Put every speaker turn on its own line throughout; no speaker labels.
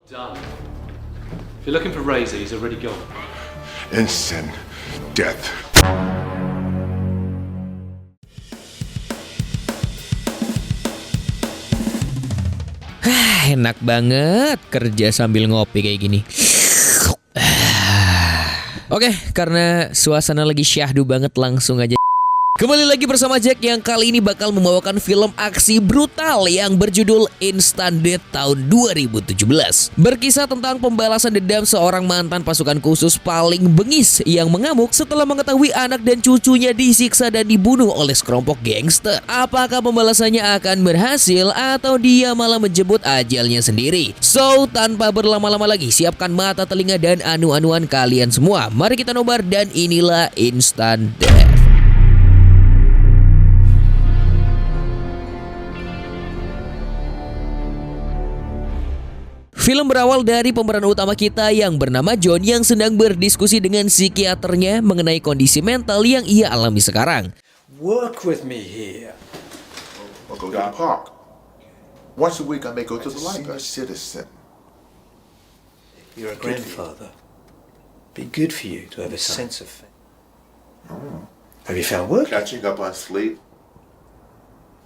Done. If you're looking for Razor, he's already gone.
Instant death.
Enak banget kerja sambil ngopi kayak gini. Oke, karena suasana lagi syahdu banget, langsung aja. Kembali lagi bersama Jack yang kali ini bakal membawakan film aksi brutal yang berjudul Instant Death tahun 2017. Berkisah tentang pembalasan dendam seorang mantan pasukan khusus paling bengis yang mengamuk setelah mengetahui anak dan cucunya disiksa dan dibunuh oleh sekelompok gangster. Apakah pembalasannya akan berhasil atau dia malah menjemput ajalnya sendiri? So, tanpa berlama-lama lagi, siapkan mata, telinga, dan anu-anuan kalian semua. Mari kita nobar dan inilah Instant Death. Film berawal dari pemeran utama kita yang bernama John yang sedang berdiskusi dengan psikiaternya mengenai kondisi mental yang ia alami sekarang.
Work with me here.
I'll go to the park. Once a week I may go to the library. Senior citizen.
You're a grandfather. Be good for you to have a sense of things. Have you found work?
Catching up on sleep.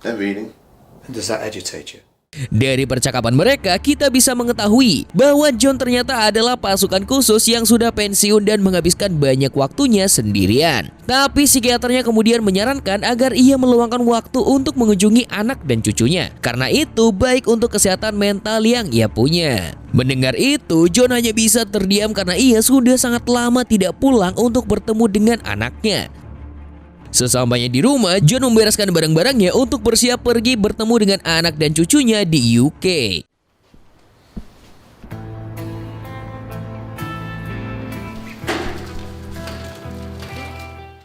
And reading.
And does that agitate you?
Dari percakapan mereka, kita bisa mengetahui bahwa John ternyata adalah pasukan khusus yang sudah pensiun dan menghabiskan banyak waktunya sendirian. Tapi psikiaternya kemudian menyarankan agar ia meluangkan waktu untuk mengunjungi anak dan cucunya, karena itu baik untuk kesehatan mental yang ia punya. Mendengar itu, John hanya bisa terdiam karena ia sudah sangat lama tidak pulang untuk bertemu dengan anaknya. Sesampainya di rumah, John membereskan barang-barangnya untuk bersiap pergi bertemu dengan anak dan cucunya di UK.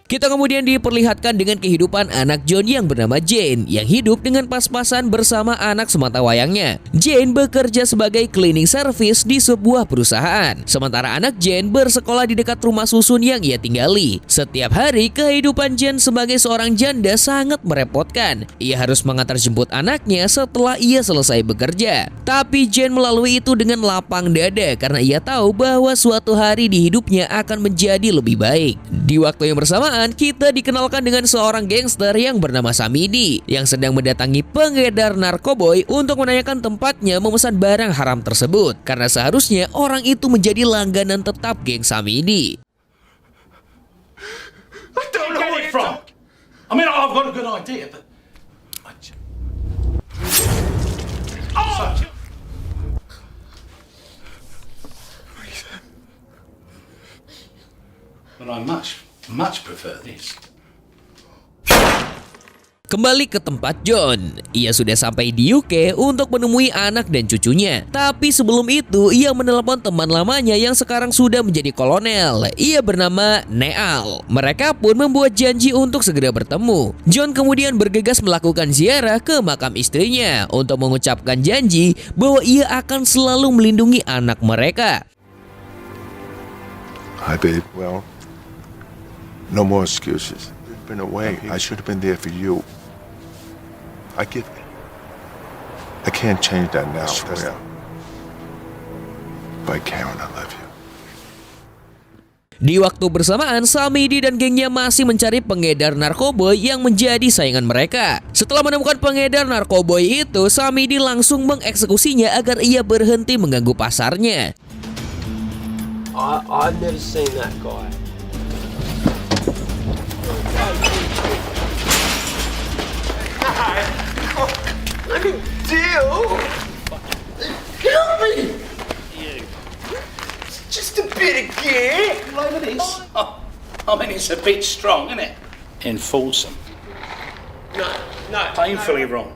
Kita kemudian diperlihatkan dengan kehidupan anak John yang bernama Jane yang hidup dengan pas-pasan bersama anak semata wayangnya. Jane bekerja sebagai cleaning service di sebuah perusahaan. Sementara anak Jane bersekolah di dekat rumah susun yang ia tinggali. Setiap hari kehidupan Jane sebagai seorang janda sangat merepotkan. Ia harus mengantar jemput anaknya setelah ia selesai bekerja. Tapi Jane melalui itu dengan lapang dada karena ia tahu bahwa suatu hari di hidupnya akan menjadi lebih baik. Di waktu yang bersamaan, kita dikenalkan dengan seorang gangster yang bernama Samidi yang sedang mendatangi pengedar narkoboy untuk menanyakan tempatnya memesan barang haram tersebut karena seharusnya orang itu menjadi langganan tetap geng Samidi.
I don't know where it from. I mean, I've got a good idea, but But I much prefer this.
Kembali ke tempat John, ia sudah sampai di UK untuk menemui anak dan cucunya. Tapi sebelum itu, ia menelepon teman lamanya yang sekarang sudah menjadi kolonel. Ia bernama Neal. Mereka pun membuat janji untuk segera bertemu. John kemudian bergegas melakukan ziarah ke makam istrinya untuk mengucapkan janji bahwa ia akan selalu melindungi anak mereka.
Hi, babe. Well, no more excuses. You've been away. I should have been there for you. I get it. I can't change that now. I swear. But Karen, I love you.
Di waktu bersamaan, Samidi dan gengnya masih mencari pengedar narkoboy yang menjadi saingan mereka. Setelah menemukan pengedar narkoboy itu, Samidi langsung mengeksekusinya agar ia berhenti mengganggu pasarnya.
I've never seen that guy. Let me deal. Help me.
You.
It's just a bit of gear.
Over this. Oh, I mean, it's a bit strong, isn't it? Enforce them.
No.
Painfully wrong.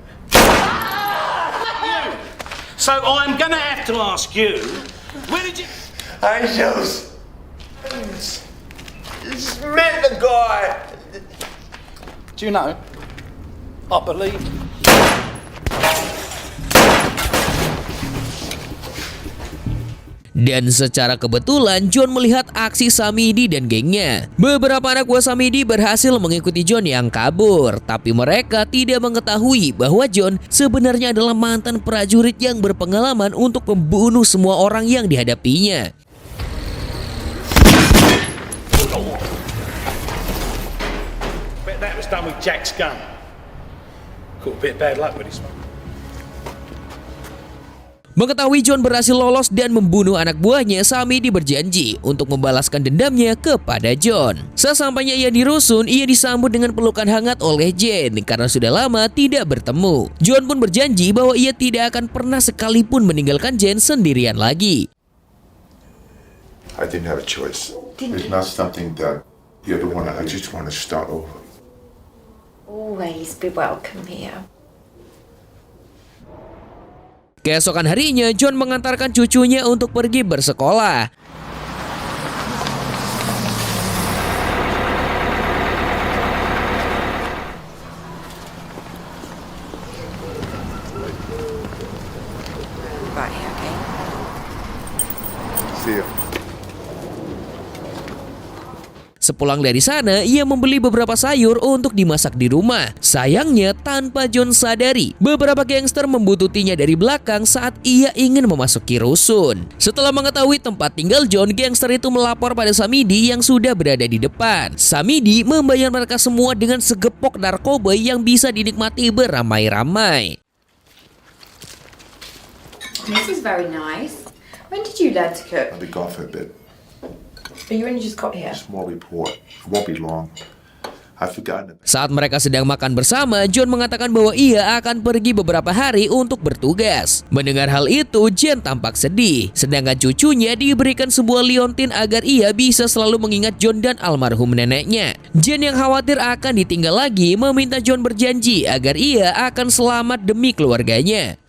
So I'm going to have to ask you, where did you...
Angels. Just met the guy.
Do you know? I believe you.
Dan secara kebetulan John melihat aksi Samidi dan gengnya. Beberapa anak buah Samidi berhasil mengikuti John yang kabur, tapi mereka tidak mengetahui bahwa John sebenarnya adalah mantan prajurit yang berpengalaman untuk membunuh semua orang yang dihadapinya.
Bet that was done with Jack's gun. Got a bit of bad luck with his smoke.
Mengetahui John berhasil lolos dan membunuh anak buahnya, Samidi berjanji untuk membalaskan dendamnya kepada John. Sesampainya ia di rusun, ia disambut dengan pelukan hangat oleh Jane karena sudah lama tidak bertemu. John pun berjanji bahwa ia tidak akan pernah sekalipun meninggalkan Jane sendirian lagi.
I didn't have a choice. It's not something that you ever want to. I just want to start over.
Always be welcome here.
Keesokan harinya, John mengantarkan cucunya untuk pergi bersekolah.
Right here, okay?
See you.
Sepulang dari sana, ia membeli beberapa sayur untuk dimasak di rumah. Sayangnya, tanpa John sadari, beberapa gangster membuntuti-nya dari belakang saat ia ingin memasuki rusun. Setelah mengetahui tempat tinggal John, gangster itu melapor pada Samidi yang sudah berada di depan. Samidi membayar mereka semua dengan segepok narkoba yang bisa dinikmati beramai-ramai.
This is very nice. When did you learn to cook?
I'll be gone for a bit.
But you only just got here.
Small report. It won't be long. I've forgotten it.
Saat mereka sedang makan bersama, John mengatakan bahwa ia akan pergi beberapa hari untuk bertugas. Mendengar hal itu, Jane tampak sedih. Sedangkan cucunya diberikan sebuah liontin agar ia bisa selalu mengingat John dan almarhum neneknya. Jane yang khawatir akan ditinggal lagi meminta John berjanji agar ia akan selamat demi keluarganya.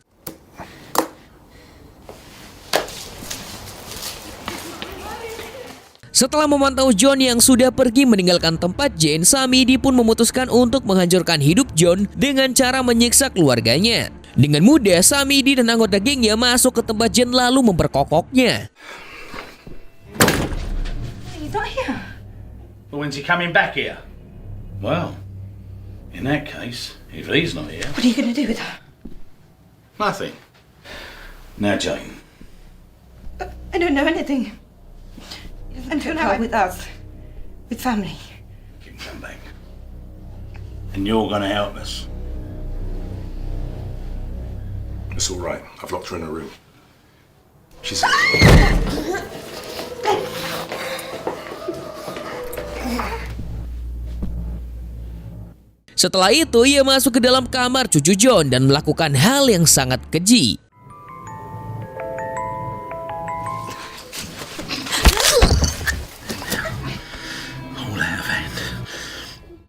Setelah memantau John yang sudah pergi meninggalkan tempat Jane, Samidi pun memutuskan untuk menghancurkan hidup John dengan cara menyiksa keluarganya. Dengan mudah, Samidi dan anggota gengnya masuk ke tempat Jane lalu memperkokoknya.
He's not here.
Well, when's he coming back here? Well, in that case, if he's not here,
What are you going to do with her?
nothing. Now, Jane,
I don't know anything. And put her with us. With family.
you can come back. And you're gonna help us.
It's all right. I've locked her in a room. She's...
Setelah itu, ia masuk ke dalam kamar cucu John dan melakukan hal yang sangat keji.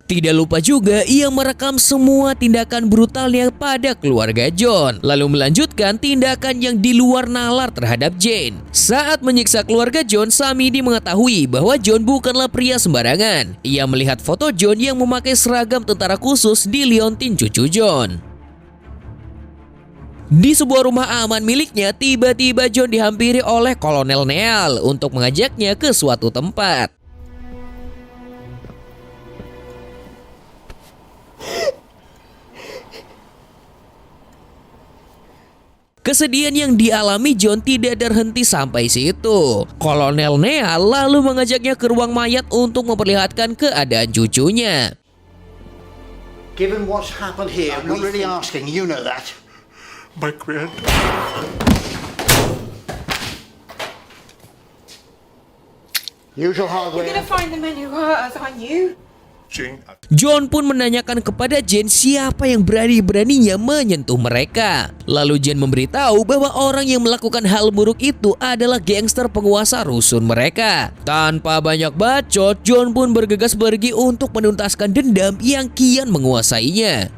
Tidak lupa juga ia merekam semua tindakan brutalnya pada keluarga John, lalu melanjutkan tindakan yang di luar nalar terhadap Jane. Saat menyiksa keluarga John, Samidi mengetahui bahwa John bukanlah pria sembarangan. Ia melihat foto John yang memakai seragam tentara khusus di liontin cucu John. Di sebuah rumah aman miliknya, tiba-tiba John dihampiri oleh Kolonel Neal untuk mengajaknya ke suatu tempat. Kesedihan yang dialami John tidak terhenti sampai situ. Kolonel Neal lalu mengajaknya ke ruang mayat untuk memperlihatkan keadaan cucunya.
Given what's happened here, I'm not really asking, you know that.
My grand.
Usual
You're going
hardware.
to find the men who hurt us, aren't you?
Jane,
John pun menanyakan kepada Jane siapa yang berani-beraninya menyentuh mereka. Lalu Jane memberitahu bahwa orang yang melakukan hal buruk itu adalah gangster penguasa rusun mereka. Tanpa banyak bacot, John pun bergegas pergi untuk menuntaskan dendam yang kian menguasainya.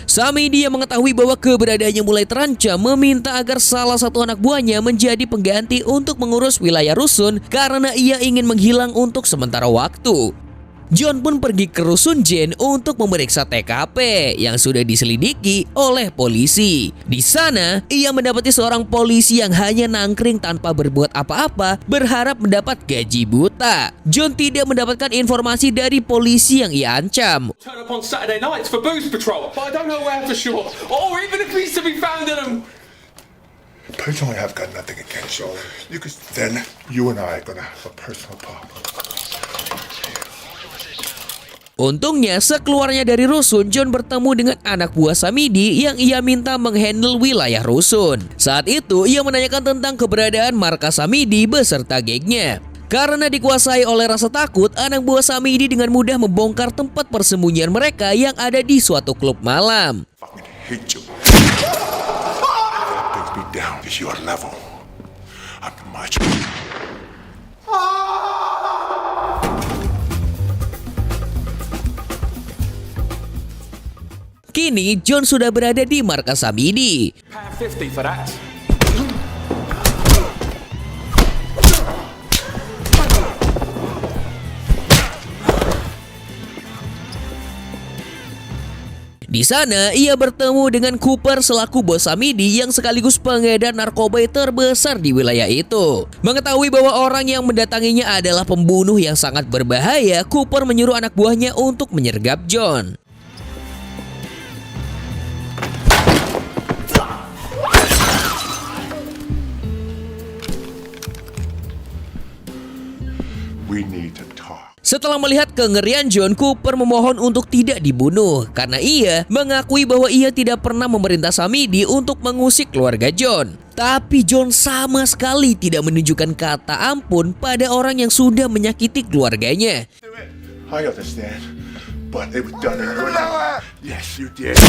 Samidi yang mengetahui bahwa keberadaannya mulai terancam meminta agar salah satu anak buahnya menjadi pengganti untuk mengurus wilayah rusun karena ia ingin menghilang untuk sementara waktu. John pun pergi ke rusun Jane untuk memeriksa TKP yang sudah diselidiki oleh polisi. Di sana, ia mendapati seorang polisi yang hanya nangkring tanpa berbuat apa-apa, berharap mendapat gaji buta. John tidak mendapatkan informasi dari polisi yang ia ancam.
Turn up on Saturday nights for booze patrol, but I don't know where for sure. Or even if he's to be found in them.
Personally, I've got nothing against you. Then you and I are gonna have a personal problem.
Untungnya, sekeluarnya dari rusun, John bertemu dengan anak buah Samidi yang ia minta menghandle wilayah rusun. Saat itu, ia menanyakan tentang keberadaan markas Samidi beserta gengnya. Karena dikuasai oleh rasa takut, anak buah Samidi dengan mudah membongkar tempat persembunyian mereka yang ada di suatu klub malam.
Fucking hate you. That brings me down to your level. I'm much.
Kini, John sudah berada di markas Samidi.
Pound 50 for that.
Di sana, ia bertemu dengan Cooper selaku bos Samidi yang sekaligus pengedar narkoba terbesar di wilayah itu. Mengetahui bahwa orang yang mendatanginya adalah pembunuh yang sangat berbahaya, Cooper menyuruh anak buahnya untuk menyergap John.
We need to talk.
Setelah melihat kengerian John, Cooper memohon untuk tidak dibunuh karena ia mengakui bahwa ia tidak pernah memerintah Samidi untuk mengusik keluarga John. Tapi John sama sekali tidak menunjukkan kata ampun pada orang yang sudah menyakiti keluarganya.
I understand, but it was done in early. Yes, you did.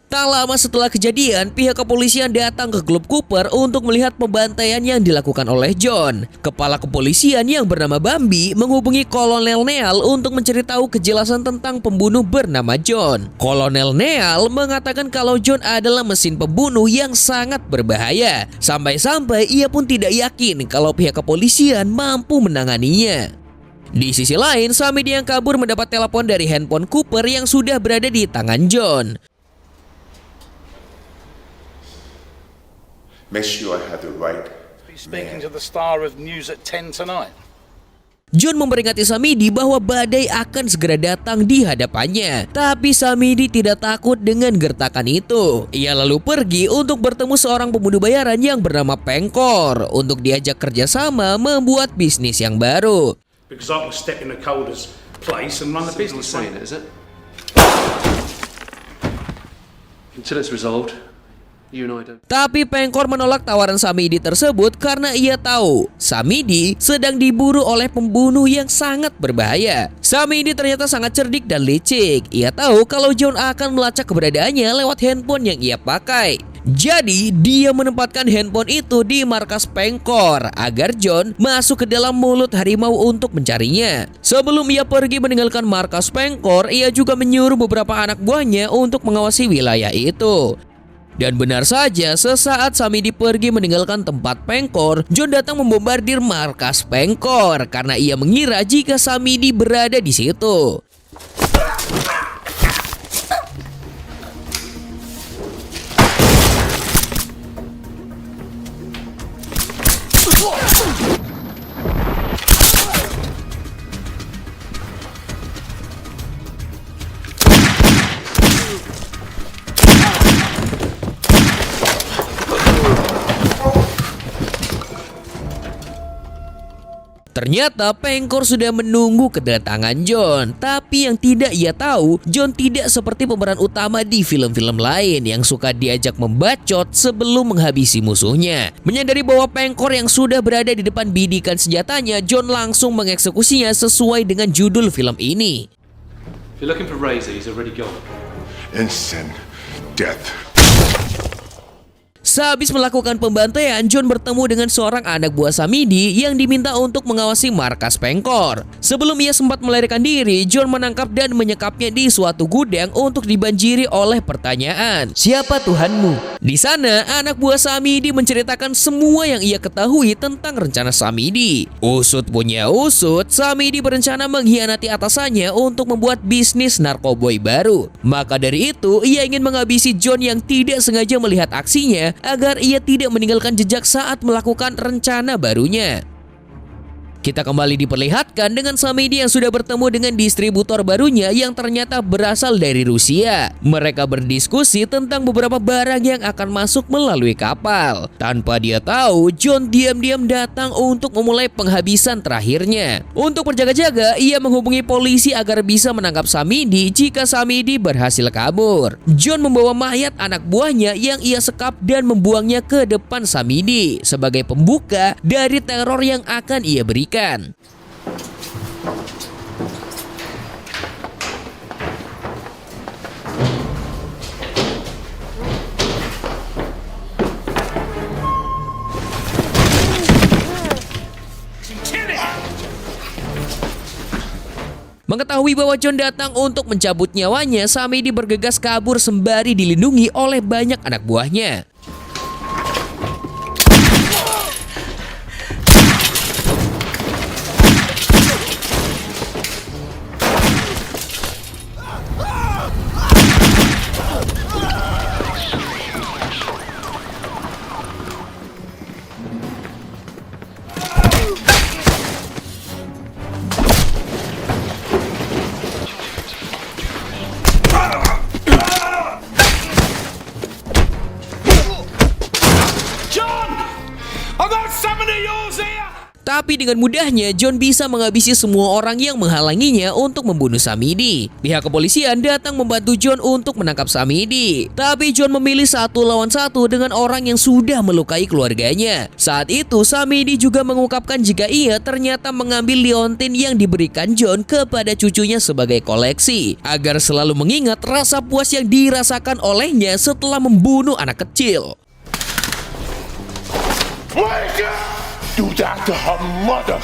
Tak lama setelah kejadian, pihak kepolisian datang ke klub Cooper untuk melihat pembantaian yang dilakukan oleh John. Kepala kepolisian yang bernama Bambi menghubungi Kolonel Neal untuk mencari tahu kejelasan tentang pembunuh bernama John. Kolonel Neal mengatakan kalau John adalah mesin pembunuh yang sangat berbahaya. Sampai-sampai ia pun tidak yakin kalau pihak kepolisian mampu menanganinya. Di sisi lain, Samidi yang kabur mendapat telepon dari handphone Cooper yang sudah berada di tangan John.
Make sure I have the right.
Be speaking to the star of news at 10 tonight.
John memperingati Samidi bahwa badai akan segera datang di hadapannya. Tapi Samidi tidak takut dengan gertakan itu. Ia lalu pergi untuk bertemu seorang pembunuh bayaran yang bernama Pengkor untuk diajak kerjasama membuat bisnis yang baru.
Because I can step in the Calder's place and run the
Business
business.
saying it, is it? Until it's resolved, you and I don't.
Tapi Pengkor menolak tawaran Samidi tersebut karena ia tahu Samidi sedang diburu oleh pembunuh yang sangat berbahaya. Samidi ternyata sangat cerdik dan licik. Ia tahu kalau John akan melacak keberadaannya lewat handphone yang ia pakai. Jadi, dia menempatkan handphone itu di markas Pengkor agar John masuk ke dalam mulut harimau untuk mencarinya. Sebelum ia pergi meninggalkan markas Pengkor, ia juga menyuruh beberapa anak buahnya untuk mengawasi wilayah itu. Dan benar saja, sesaat Samidi pergi meninggalkan tempat Pengkor, John datang membombardir markas Pengkor karena ia mengira jika Samidi berada di situ. Ternyata Pengkor sudah menunggu kedatangan John. Tapi yang tidak ia tahu, John tidak seperti pemeran utama di film-film lain yang suka diajak membacot sebelum menghabisi musuhnya. Menyadari bahwa Pengkor yang sudah berada di depan bidikan senjatanya, John langsung mengeksekusinya sesuai dengan judul film ini.
If you're looking for Razor, he's already gone.
Instant death.
Sehabis melakukan pembantaian, John bertemu dengan seorang anak buah Samidi yang diminta untuk mengawasi markas Pengkor. Sebelum ia sempat melarikan diri, John menangkap dan menyekapnya di suatu gudang untuk dibanjiri oleh pertanyaan, "Siapa Tuhanmu?" Di sana, anak buah Samidi menceritakan semua yang ia ketahui tentang rencana Samidi. Usut punya usut, Samidi berencana mengkhianati atasannya untuk membuat bisnis narkoboy baru. Maka dari itu, ia ingin menghabisi John yang tidak sengaja melihat aksinya agar ia tidak meninggalkan jejak saat melakukan rencana barunya. Kita kembali diperlihatkan dengan Samidi yang sudah bertemu dengan distributor barunya yang ternyata berasal dari Rusia. Mereka berdiskusi tentang beberapa barang yang akan masuk melalui kapal. Tanpa dia tahu, John diam-diam datang untuk memulai penghabisan terakhirnya. Untuk berjaga-jaga, ia menghubungi polisi agar bisa menangkap Samidi jika Samidi berhasil kabur. John membawa mayat anak buahnya yang ia sekap dan membuangnya ke depan Samidi sebagai pembuka dari teror yang akan ia berikan. Mengetahui bahwa John datang untuk mencabut nyawanya, Samidi bergegas kabur sembari dilindungi oleh banyak anak buahnya. Tapi dengan mudahnya, John bisa menghabisi semua orang yang menghalanginya untuk membunuh Samidi. Pihak kepolisian datang membantu John untuk menangkap Samidi. Tapi John memilih 1 lawan 1 dengan orang yang sudah melukai keluarganya. Saat itu, Samidi juga mengungkapkan jika ia ternyata mengambil liontin yang diberikan John kepada cucunya sebagai koleksi, agar selalu mengingat rasa puas yang dirasakan olehnya setelah membunuh anak kecil.
Wake up! Do that to her mother!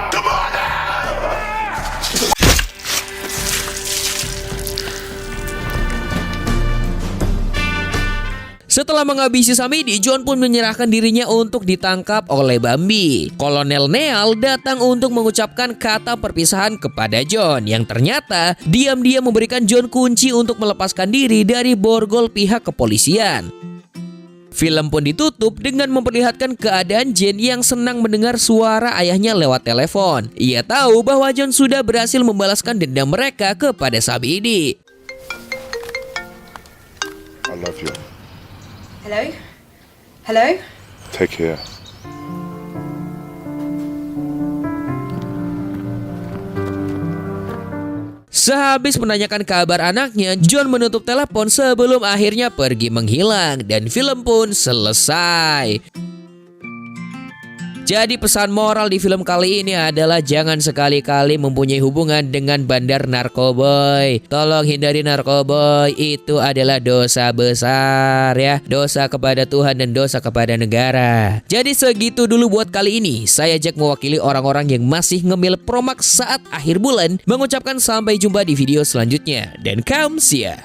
Come on!
Setelah menghabisi Samidi, John pun menyerahkan dirinya untuk ditangkap oleh Bambi. Kolonel Neal datang untuk mengucapkan kata perpisahan kepada John, yang ternyata diam-diam memberikan John kunci untuk melepaskan diri dari borgol pihak kepolisian. Film pun ditutup dengan memperlihatkan keadaan Jane yang senang mendengar suara ayahnya lewat telepon. Ia tahu bahwa John sudah berhasil membalaskan dendam mereka kepada Samidi.
I love you.
Hello? Hello?
Take care.
Sehabis menanyakan kabar anaknya, John menutup telepon sebelum akhirnya pergi menghilang dan film pun selesai. Jadi pesan moral di film kali ini adalah jangan sekali-kali mempunyai hubungan dengan bandar narkoboy. Tolong hindari narkoboy, itu adalah dosa besar ya. Dosa kepada Tuhan dan dosa kepada negara. Jadi segitu dulu buat kali ini. Saya Jack mewakili orang-orang yang masih ngemil Promax saat akhir bulan, mengucapkan sampai jumpa di video selanjutnya. Dan kamsia.